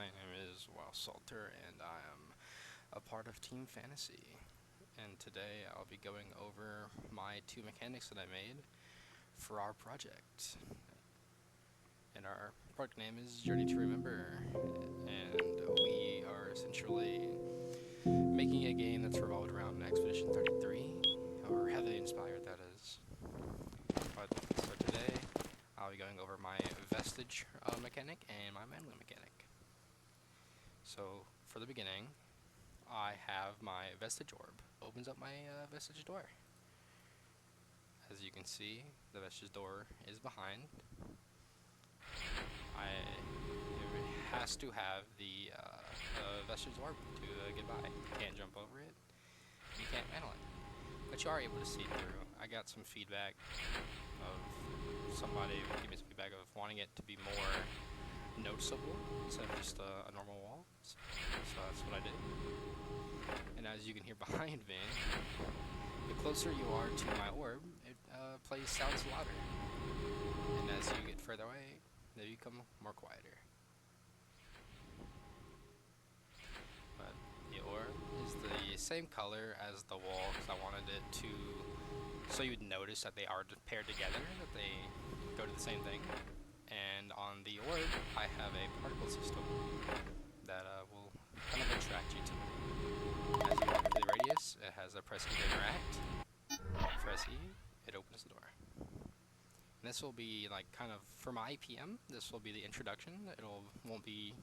My name is Salter, and I am a part of Team Fantasy. And today I'll be going over my two mechanics that I made for our project. And our project name is Journey to Remember, and we are essentially making a game that's revolved around Expedition 33, or heavily inspired, that is. But so today I'll be going over my Vestige mechanic and my Manly mechanic. So for the beginning, I have my Vestige orb. Opens up my Vestige door. As you can see, the Vestige door is behind. It has to have the Vestige orb to get by. You can't jump over it. You can't mantle it. But you are able to see through. I got some feedback of somebody giving me some feedback of wanting it to be more noticeable instead of just a normal wall. So that's what I did. And as you can hear behind me, the closer you are to my orb, it sounds louder. And as you get further away, they become more quieter. But the orb is the same color as the wall because I wanted it to, so you'd notice that they are paired together, that they go to the same thing. And on the orb, I have a particle system that will kind of attract you to it. As you walk through the radius, it has a press E to interact. Press E, it opens the door. And this will be like kind of, for my IPM, this will be the introduction. Won't be,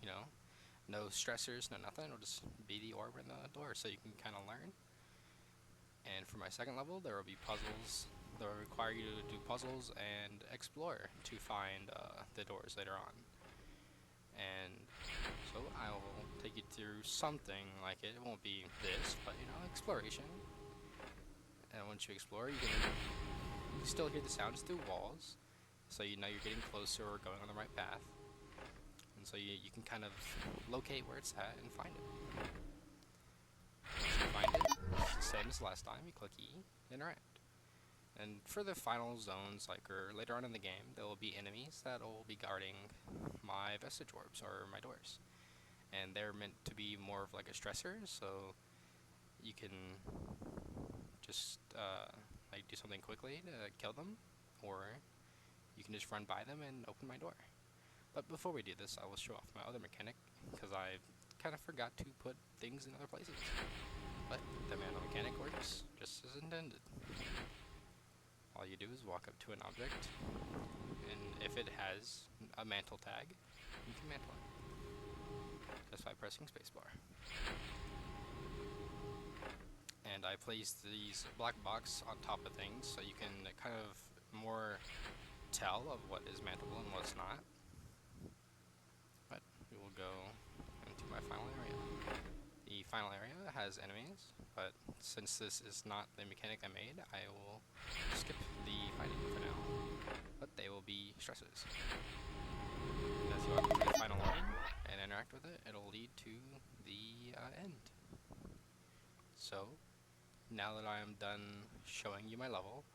no stressors, no nothing. It'll just be the orb in the door so you can kind of learn. And for my second level, there will be puzzles that will require you to do puzzles and explore to find the doors later on. And so I will take you through something like it. It won't be this, but exploration. And once you explore, you can still hear the sounds through walls, so you know you're getting closer or going on the right path. And so you can kind of locate where it's at and find it. Once you find it, it's the same as last time. You click E, interact. And for the final zones, or later on in the game, there will be enemies that will be guarding my Vestige orbs, or my doors. And they're meant to be more of like a stressor, so you can just do something quickly to kill them, or you can just run by them and open my door. But before we do this, I will show off my other mechanic, because I kind of forgot to put things in other places. But the mantle mechanic works just as intended. All you do is walk up to an object, and if it has a mantle tag, you can mantle it just by pressing spacebar. And I placed these black box on top of things so you can kind of more tell of what is mantleable and what's not. But we will go into my final area. The final area has enemies, but since this is not the mechanic I made, I will skip the fighting for now. But they will be stresses. And as you walk through the final line and interact with it, it'll lead to the end. So, now that I am done showing you my level,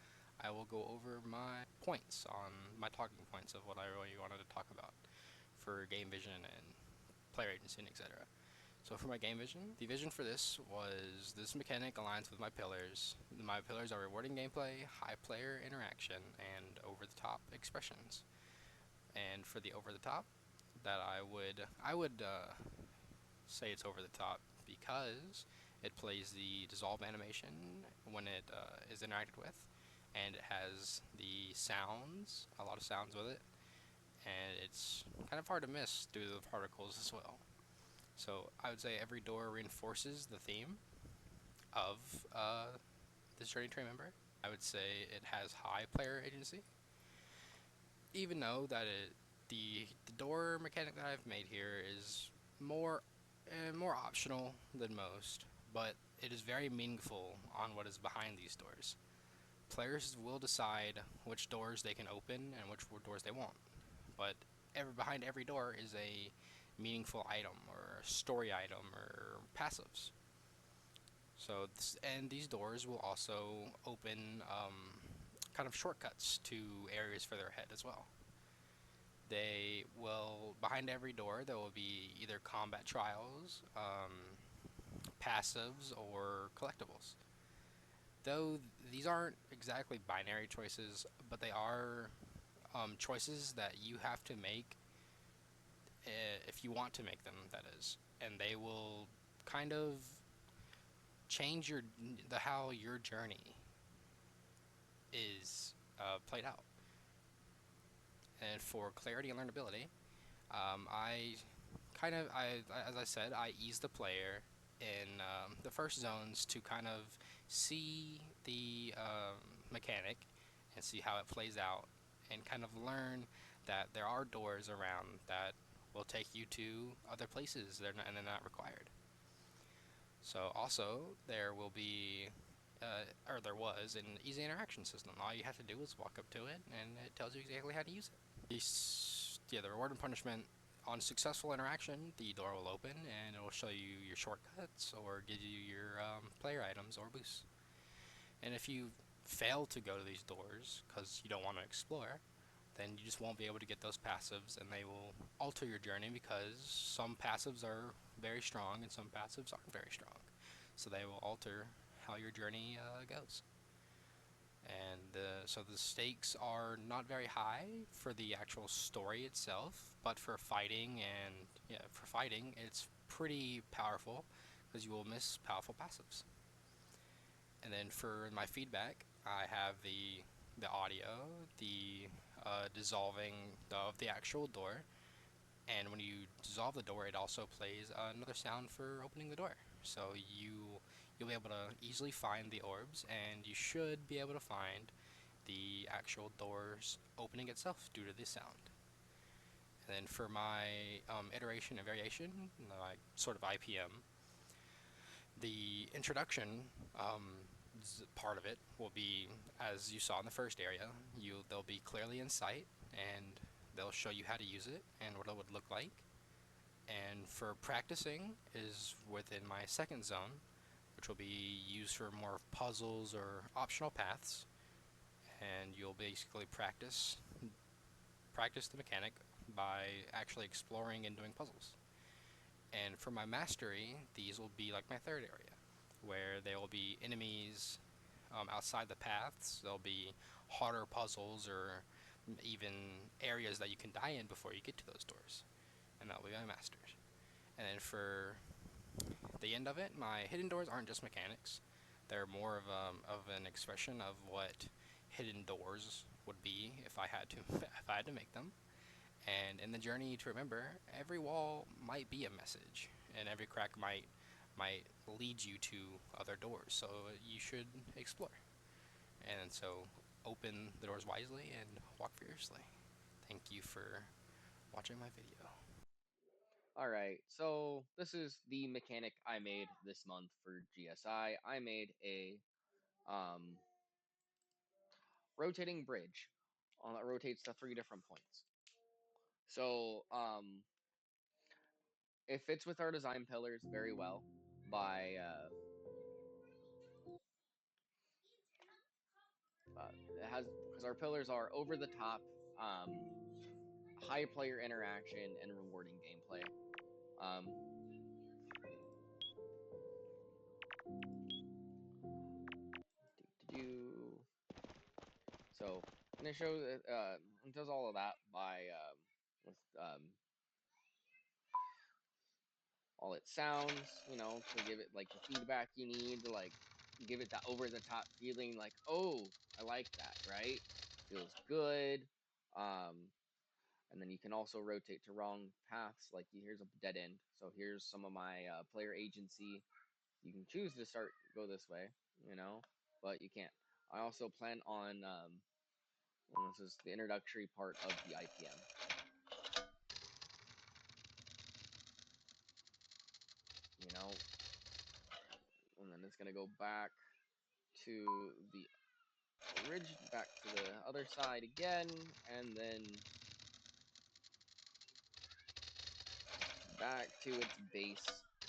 I will go over my points, on my talking points of what I really wanted to talk about for game vision and player agency and etc. So for my game vision, the vision for this was this mechanic aligns with my pillars. My pillars are rewarding gameplay, high player interaction, and over-the-top expressions. And for the over-the-top, that I would say it's over-the-top because it plays the dissolve animation when it is interacted with, and it has the sounds, a lot of sounds with it, and it's kind of hard to miss due to the particles as well. So I would say every door reinforces the theme of this Journey to Remember. I would say it has high player agency, even though that the door mechanic that I've made here is more optional than most, but it is very meaningful on what is behind these doors. Players will decide which doors they can open and which doors they won't, but behind every door is a meaningful item or a story item or passives. So and these doors will also open kind of shortcuts to areas further ahead as well. They will, behind every door, there will be either combat trials, passives, or collectibles. Though these aren't exactly binary choices, but they are choices that you have to make if you want to make them, that is. And they will kind of change the how your journey is played out. And for clarity and learnability, I as I said, I ease the player in the first zones to kind of see the mechanic and see how it plays out, and kind of learn that there are doors around that will take you to other places. And they're not required. So also there will be, or there was, an easy interaction system. All you have to do is walk up to it, and it tells you exactly how to use it. The reward and punishment on successful interaction, the door will open and it will show you your shortcuts or give you your player items or boosts. And if you fail to go to these doors because you don't want to explore, then you just won't be able to get those passives, and they will alter your journey because some passives are very strong and some passives aren't very strong. So they will alter how your journey goes. And so the stakes are not very high for the actual story itself, but for fighting it's pretty powerful because you will miss powerful passives. And then for my feedback, I have the audio, the dissolving of the actual door, and when you dissolve the door, it also plays another sound for opening the door. So you'll be able to easily find the orbs, and you should be able to find the actual doors opening itself due to this sound. And then for my iteration and variation, like sort of IPM, the introduction part of it will be, as you saw in the first area, they'll be clearly in sight, and they'll show you how to use it and what it would look like. And for practicing is within my second zone, which will be used for more puzzles or optional paths, and you'll basically practice the mechanic by actually exploring and doing puzzles. And for my mastery, these will be like my third area, where there will be enemies outside the paths. There'll be harder puzzles or even areas that you can die in before you get to those doors, and that'll be my masters. And then for the end of it, my hidden doors aren't just mechanics; they're more of an expression of what hidden doors would be if I had to if I had to make them. And in the journey to remember, every wall might be a message, and every crack might lead you to other doors. So you should explore. And so open the doors wisely and walk fiercely. Thank you for watching my video. All right, so this is the mechanic I made this month for GSI. I made a um, rotating bridge that rotates to three different points. So it fits with our design pillars very well by it has because our pillars are over the top, um, high player interaction, and rewarding gameplay. Um, do, do, So, and it shows it does all of that by with all its sounds, to give it like the feedback you need to like give it that over the top feeling, like, oh, I like that, right? Feels good. Um, and then you can also rotate to wrong paths. Like here's a dead end, so here's some of my player agency. You can choose to go this way, but you can't. I also plan on well, this is the introductory part of the IPM. You know, and then it's gonna go back to the back to the other side again, and then back to its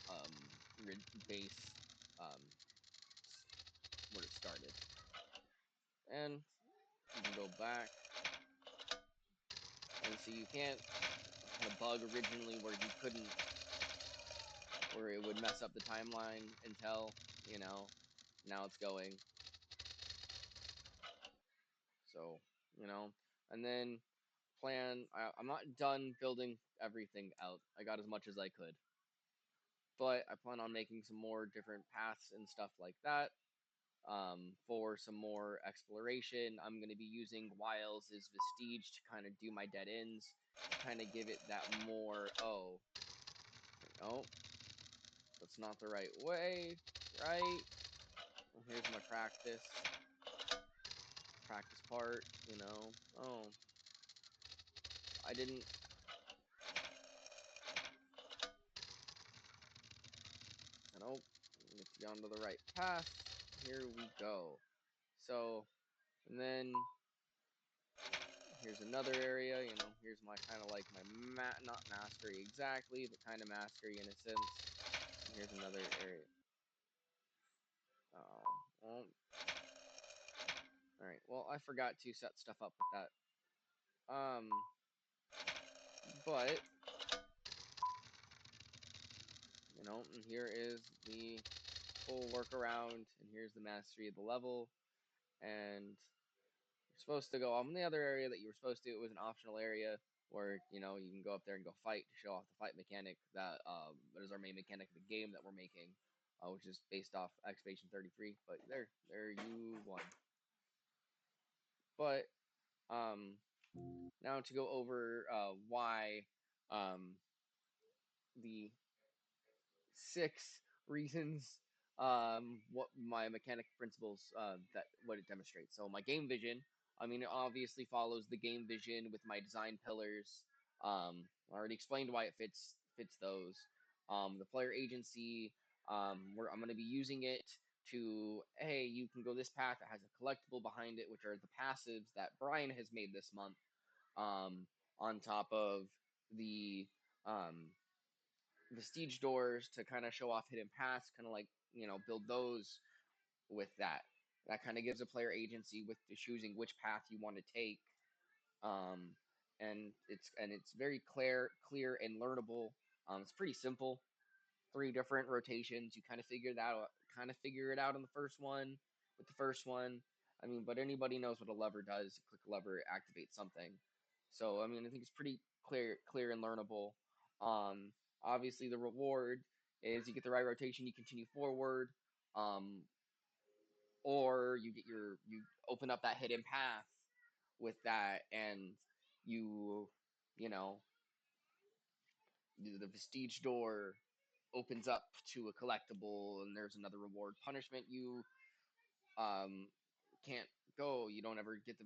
um, base, um, where it started, and you can go back and so you can't had a bug originally where you couldn't, where it would mess up the timeline until, you know, now it's going. So, you know, and then I'm not done building everything out. I got as much as I could. But I plan on making some more different paths and stuff like that. For some more exploration, I'm going to be using Wiles' Vestige to kind of do my dead ends, kind of give it that more, oh, no, that's not the right way, right? Well, here's my practice part, you know. Oh, I didn't, nope, get to get onto the right path. Here we go. So, and then here's another area, you know, here's my kind of like my not mastery exactly, but kind of mastery in a sense. And here's another area. Oh, well, all right. Well, I forgot to set stuff up with that. But you know, and here is the full workaround, and here's the mastery of the level, and you're supposed to go on the other area that you were supposed to. It was an optional area where you know you can go up there and go fight to show off the fight mechanic that is our main mechanic of the game that we're making, which is based off Expedition 33. But there you won. But now to go over why the 6 reasons what my mechanic principles that what it demonstrates. So my game vision, I mean, it obviously follows the game vision with my design pillars. I already explained why it fits those. The player agency, where I'm going to be using it to, hey, you can go this path. It has a collectible behind it, which are the passives that Brian has made this month. On top of the um, Vestige doors to kind of show off hidden paths, kind of like, you know, build those with that. That kind of gives a player agency with choosing which path you want to take. Um, and it's very clear and learnable. It's pretty simple. 3 different rotations. You kind of figure it out on the first one with the first one. I mean, but anybody knows what a lever does. You click a lever, it activates something. So I mean, I think it's pretty clear and learnable. Um, Obviously, the reward is you get the right rotation, you continue forward, um, or you open up that hidden path with that, and you you know the Vestige door opens up to a collectible, and there's another reward punishment. You um can't go. You don't ever get the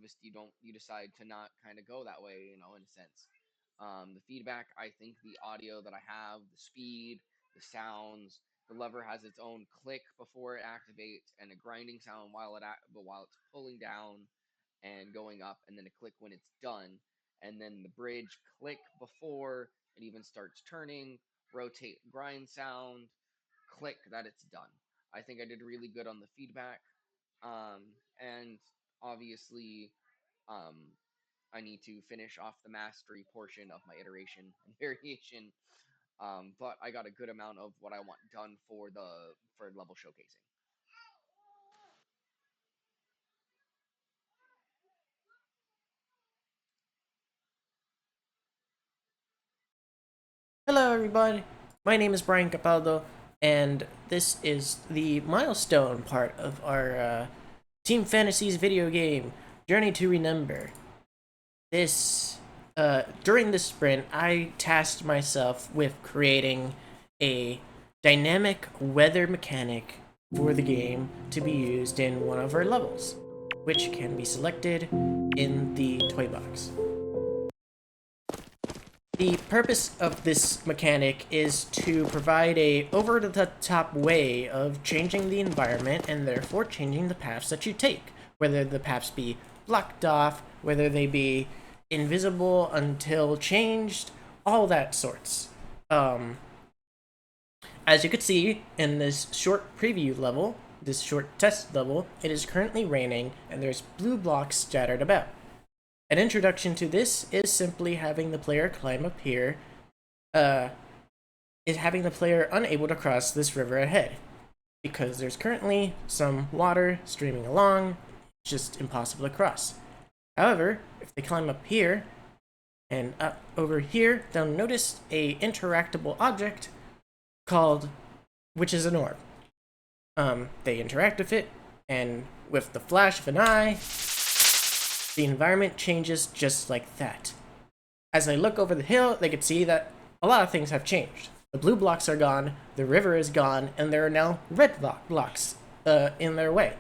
you decide to not kind of go that way, you know, in a sense. The feedback, I think the audio that I have, the speed, the sounds, the lever has its own click before it activates, and a grinding sound while it's pulling down and going up, and then a click when it's done, and then the bridge click before it even starts turning, rotate, grind sound, click that it's done. I think I did really good on the feedback. And obviously, um, I need to finish off the mastery portion of my iteration and variation. But I got a good amount of what I want done for level showcasing. Hello, everybody. My name is Brian Capaldo, and this is the milestone part of our Team Fantasies video game, Journey to Remember. During this sprint, I tasked myself with creating a dynamic weather mechanic for the game to be used in one of our levels, which can be selected in the toy box. The purpose of this mechanic is to provide a over-the-top way of changing the environment and therefore changing the paths that you take, whether the paths be blocked off, whether they be invisible until changed, all that sorts. As you could see in this short preview level, this short test level, it is currently raining and there's blue blocks scattered about. An introduction to this is simply having the player climb up here, is having the player unable to cross this river ahead, because there's currently some water streaming along, it's just impossible to cross. However, if they climb up here, and up over here, they'll notice a interactable object which is an orb. They interact with it, and with the flash of an eye, the environment changes just like that. As I look over the hill, they can see that a lot of things have changed. The blue blocks are gone, the river is gone, and there are now red blocks in their way.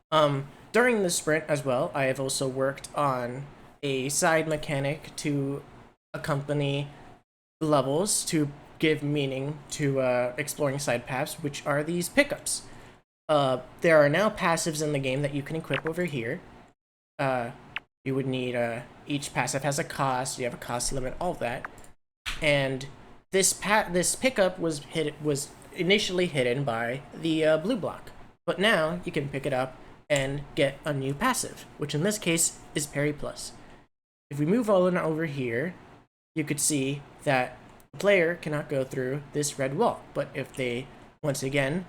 During the sprint as well, I have also worked on a side mechanic to accompany levels to give meaning to exploring side paths, which are these pickups. There are now passives in the game that you can equip over here. You would need, each passive has a cost, you have a cost limit, all that. And this pickup was initially hidden by the blue block. But now you can pick it up and get a new passive, which in this case is Parry Plus. If we move on over here, you could see that the player cannot go through this red wall. But if they, once again,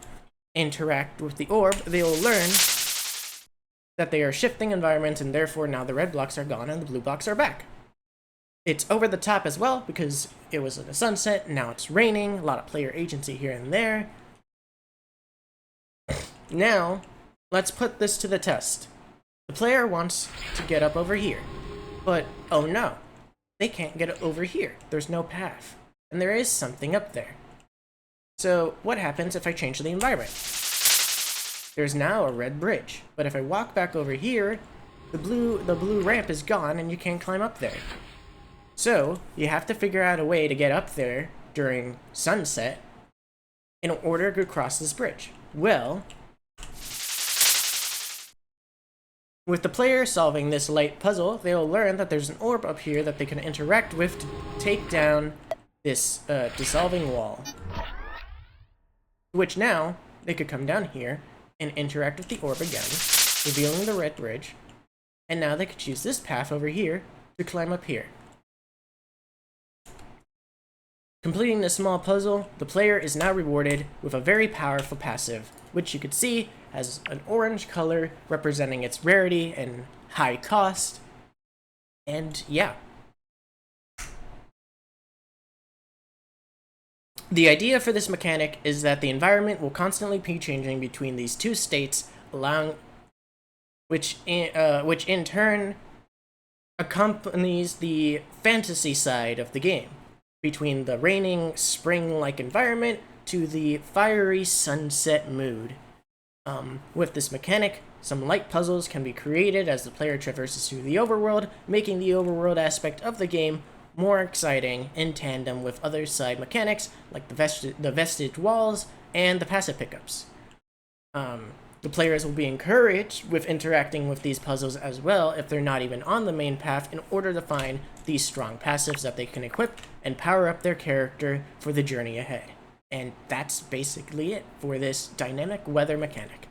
interact with the orb, they will learn that they are shifting environments, and therefore now the red blocks are gone and the blue blocks are back. It's over the top as well because it was in a sunset, now it's raining, a lot of player agency here and there. Now, let's put this to the test. The player wants to get up over here, but oh no, they can't get over here. There's no path, and there is something up there. So what happens if I change the environment? There's now a red bridge, but if I walk back over here, the blue ramp is gone and you can't climb up there. So you have to figure out a way to get up there during sunset in order to cross this bridge. Well, with the player solving this light puzzle, they will learn that there's an orb up here that they can interact with to take down this dissolving wall. Which now, they could come down here and interact with the orb again, revealing the red bridge, and now they could choose this path over here to climb up here. Completing this small puzzle, the player is now rewarded with a very powerful passive, which you could see has an orange color representing its rarity and high cost. And yeah. The idea for this mechanic is that the environment will constantly be changing between these two states, which in turn accompanies the fantasy side of the game, between the raining, spring-like environment to the fiery sunset mood. With this mechanic, some light puzzles can be created as the player traverses through the overworld, making the overworld aspect of the game more exciting in tandem with other side mechanics like the vestige walls and the passive pickups. The players will be encouraged with interacting with these puzzles as well if they're not even on the main path in order to find these strong passives that they can equip and power up their character for the journey ahead. And that's basically it for this dynamic weather mechanic.